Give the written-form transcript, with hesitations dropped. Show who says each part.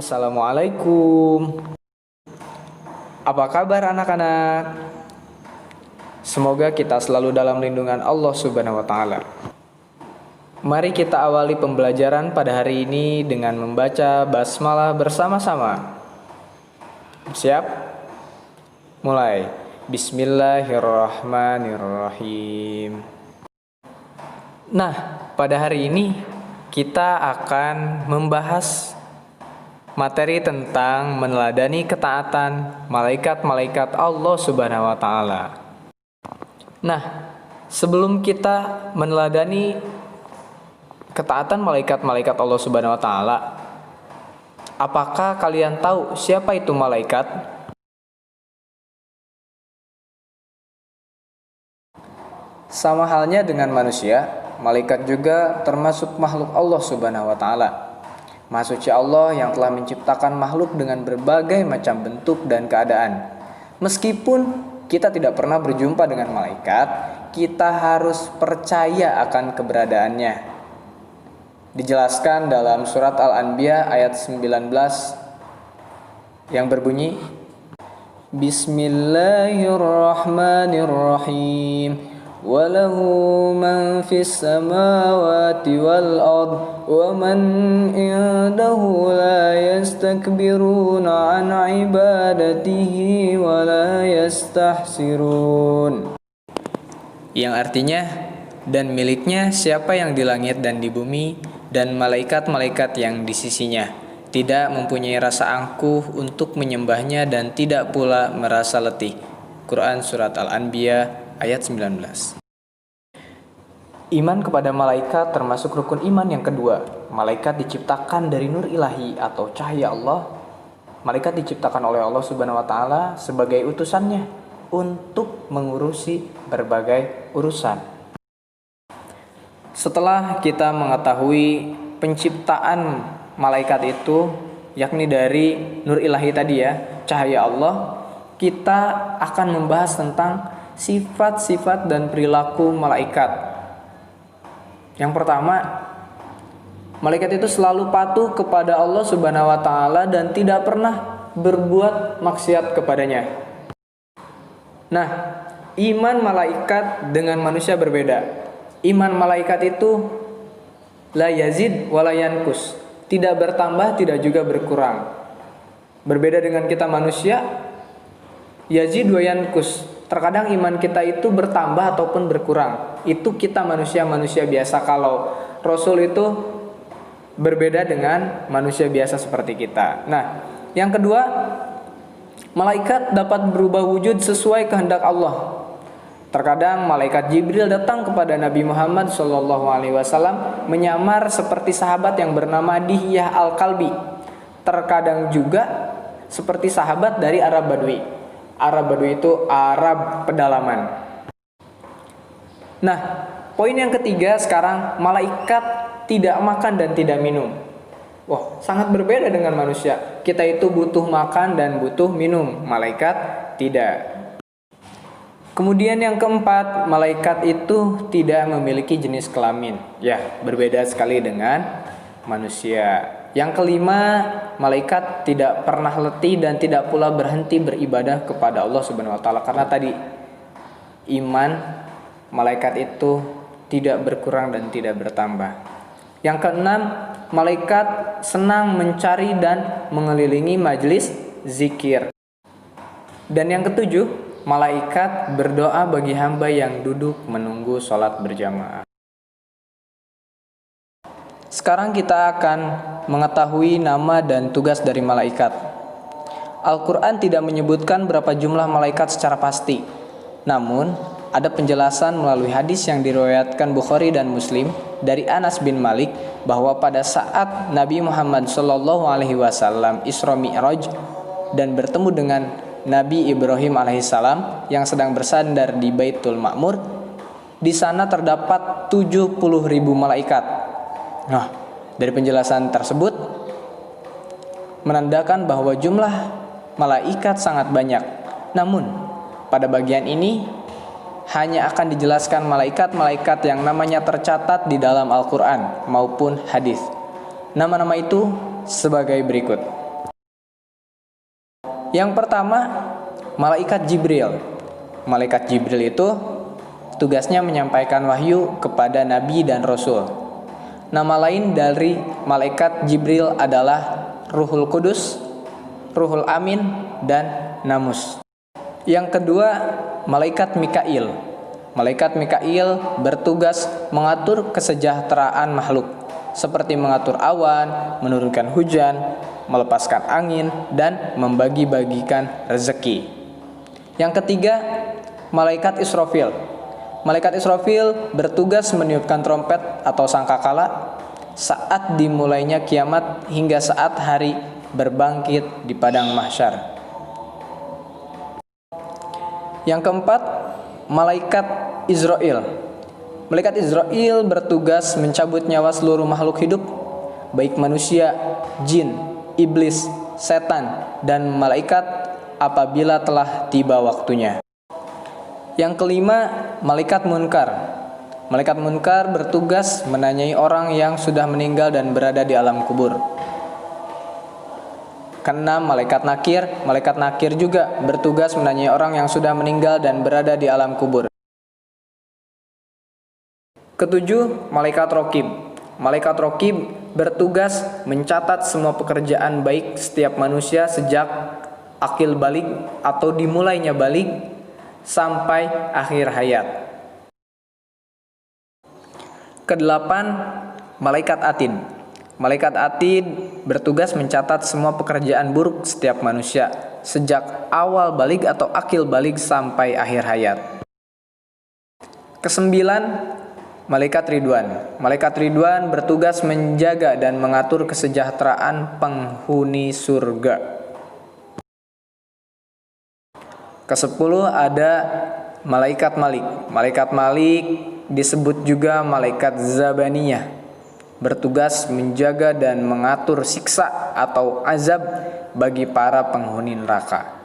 Speaker 1: Assalamualaikum. Apa kabar anak-anak? Semoga kita selalu dalam lindungan Allah Subhanahu wa taala. Mari kita awali pembelajaran pada hari ini dengan membaca basmalah bersama-sama. Siap? Mulai. Bismillahirrahmanirrahim. Nah, pada hari ini kita akan membahas materi tentang meneladani ketaatan malaikat-malaikat Allah Subhanahu wa taala. Nah, sebelum kita meneladani ketaatan malaikat-malaikat Allah Subhanahu wa taala, apakah kalian tahu siapa itu malaikat? Sama halnya dengan manusia, malaikat juga termasuk makhluk Allah Subhanahu wa taala. Maha Suci Allah yang telah menciptakan makhluk dengan berbagai macam bentuk dan keadaan. Meskipun kita tidak pernah berjumpa dengan malaikat, kita harus percaya akan keberadaannya. Dijelaskan dalam surat Al-Anbiya ayat 19 yang berbunyi, Bismillahirrahmanirrahim. وَلَهُ مَنْ فِي السَّمَاوَاتِ وَالْأَرْضِ وَمَنْ عِنْدَهُ لَا يَسْتَكْبِرُونَ عَنْ عِبَادَتِهِ وَلَا يَسْتَحْسِرُونَ. Yang artinya, dan miliknya siapa yang di langit dan di bumi, dan malaikat-malaikat yang di sisinya, tidak mempunyai rasa angkuh untuk menyembahnya dan tidak pula merasa letih. Quran Surat Al-Anbiya ayat 19. Iman kepada malaikat termasuk rukun iman yang kedua. Malaikat diciptakan dari nur ilahi atau cahaya Allah. Malaikat diciptakan oleh Allah Subhanahu wa taala sebagai utusannya untuk mengurusi berbagai urusan. Setelah kita mengetahui penciptaan malaikat itu, yakni dari nur ilahi tadi ya, cahaya Allah, kita akan membahas tentang sifat-sifat dan perilaku malaikat. Yang pertama, malaikat itu selalu patuh kepada Allah Subhanahu wa taala dan tidak pernah berbuat maksiat kepadanya. Nah, iman malaikat dengan manusia berbeda. Iman malaikat itu la yazid wa la yankus, tidak bertambah, tidak juga berkurang. Berbeda dengan kita manusia, yazid wa yankus. Terkadang iman kita itu bertambah ataupun berkurang. Itu kita manusia-manusia biasa. Kalau Rasul itu berbeda dengan manusia biasa seperti kita. Nah, yang kedua, malaikat dapat berubah wujud sesuai kehendak Allah. Terkadang malaikat Jibril datang kepada Nabi Muhammad SAW menyamar seperti sahabat yang bernama Dihyah Al-Kalbi. Terkadang juga seperti sahabat dari Arab Badui. Arab Badui itu Arab pedalaman. Nah, poin yang ketiga sekarang, malaikat tidak makan dan tidak minum. Wah, sangat berbeda dengan manusia. Kita itu butuh makan dan butuh minum. Malaikat tidak. Kemudian yang keempat, malaikat itu tidak memiliki jenis kelamin. Ya, berbeda sekali dengan manusia. Yang kelima, malaikat tidak pernah letih dan tidak pula berhenti beribadah kepada Allah Subhanahu wa taala. Karena tadi iman malaikat itu tidak berkurang dan tidak bertambah. Yang keenam, malaikat senang mencari dan mengelilingi majelis zikir. Dan yang ketujuh, malaikat berdoa bagi hamba yang duduk menunggu sholat berjamaah. Sekarang kita akan mengetahui nama dan tugas dari malaikat. Al-Quran tidak menyebutkan berapa jumlah malaikat secara pasti. Namun, ada penjelasan melalui hadis yang diriwayatkan Bukhari dan Muslim dari Anas bin Malik bahwa pada saat Nabi Muhammad SAW Isra Mi'raj dan bertemu dengan Nabi Ibrahim alaihissalam yang sedang bersandar di Baitul Ma'mur, di sana terdapat 70.000 malaikat. Nah, dari penjelasan tersebut menandakan bahwa jumlah malaikat sangat banyak. Namun, pada bagian ini hanya akan dijelaskan malaikat-malaikat yang namanya tercatat di dalam Al-Quran maupun hadis. Nama-nama itu sebagai berikut. Yang pertama, malaikat Jibril. Malaikat Jibril itu tugasnya menyampaikan wahyu kepada nabi dan rasul. Nama lain dari malaikat Jibril adalah Ruhul Kudus, Ruhul Amin, dan Namus. Yang kedua, malaikat Mikail. Malaikat Mikail bertugas mengatur kesejahteraan makhluk, seperti mengatur awan, menurunkan hujan, melepaskan angin, dan membagi-bagikan rezeki. Yang ketiga, malaikat Israfil. Malaikat Israfil bertugas meniupkan trompet atau sangkakala saat dimulainya kiamat hingga saat hari berbangkit di padang mahsyar. Yang keempat, malaikat Izrail. Malaikat Izrail bertugas mencabut nyawa seluruh makhluk hidup, baik manusia, jin, iblis, setan, dan malaikat apabila telah tiba waktunya. Yang kelima, malaikat Munkar. Malaikat Munkar bertugas menanyai orang yang sudah meninggal dan berada di alam kubur. Keenam, malaikat Nakir. Malaikat Nakir juga bertugas menanyai orang yang sudah meninggal dan berada di alam kubur. Ketujuh, malaikat Raqib. Malaikat Raqib bertugas mencatat semua pekerjaan baik setiap manusia sejak akil balik atau dimulainya balik sampai akhir hayat. Kedelapan, malaikat Atid. Malaikat Atid bertugas mencatat semua pekerjaan buruk setiap manusia sejak awal balik atau akil balik sampai akhir hayat. Kesembilan, malaikat Ridwan. Malaikat Ridwan bertugas menjaga dan mengatur kesejahteraan penghuni surga. Kesepuluh ada malaikat Malik. Malaikat Malik disebut juga malaikat Zabaniyah, bertugas menjaga dan mengatur siksa atau azab bagi para penghuni neraka.